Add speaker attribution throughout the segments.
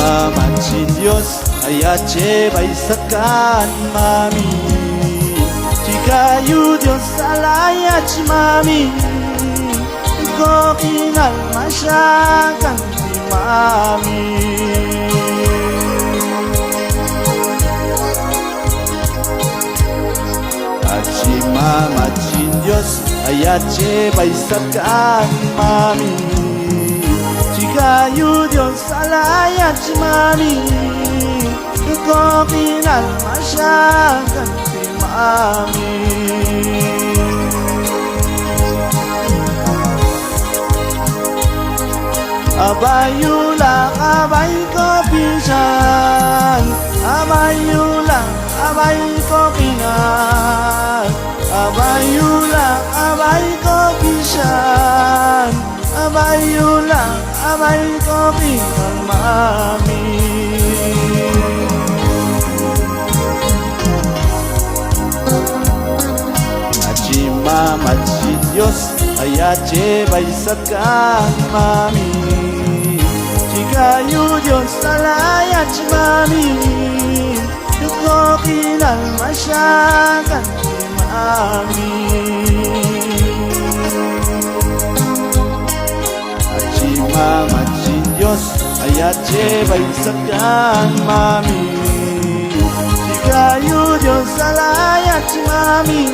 Speaker 1: Mamansin Diyos ay atsebaysakan mami. Jika Diyos alay at si mami, ko kinalmasyakan si mami. At si mamansin Diyos ay atsebaysakan mami. Kayu Diyos alay at si mami, ko kinalmasyakan si mami. Abayula abay ko pisan, abayula abay ko pinan, abayula abay ko pisan, abayula abay ko pinang mami. At si mama at si Diyos ay atsebaysakan mami. Jika Diyos alay at si mami, ko kinalmasyakan si mami. Mama si Diyos ay atsebaysakan mami. Jika Diyos alay at si mami,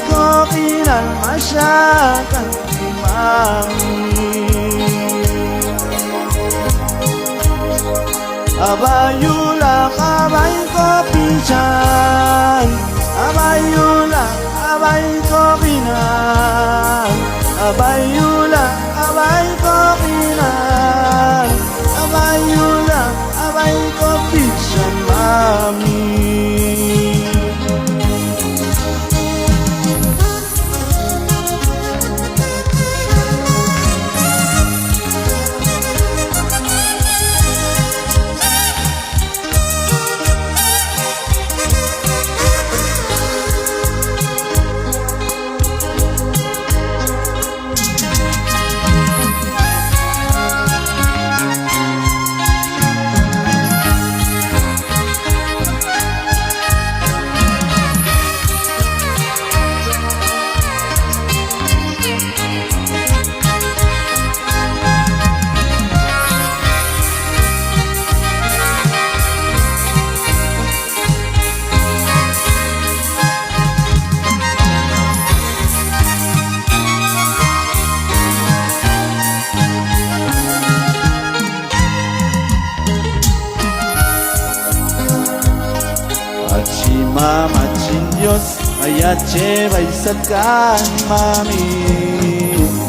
Speaker 1: ko kinalmasyakan si mami. Abayula abay ko pisan, abayula abay ko pinan, abayula abay ko pinan, abayula abay ko pisan mami. Mama at si Diyos ay atsebaysakan mami.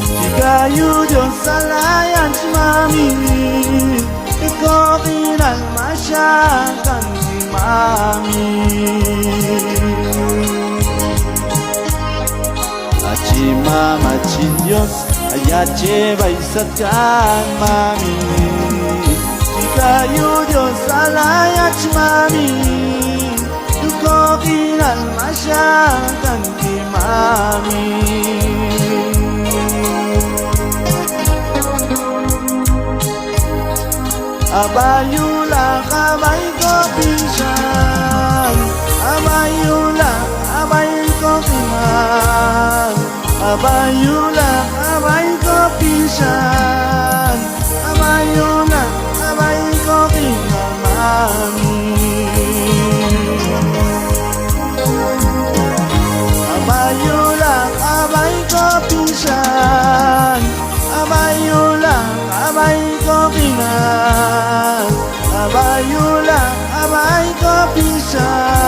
Speaker 1: Jika Diyos alay at si mami, ko kinalmasyakan si mami. At si mama at si Diyos ay atsebaysakan mami. Jika Diyos alay at si mami, ko kinalmasyakan si mami. Abayula abay ko pisan, abayula abay ko pinan, abayula abay ko pisan, abayula abay ko pinan mami. Abayula abay ko pisan, abayula abay ko pinan, abayula abay ko pisan.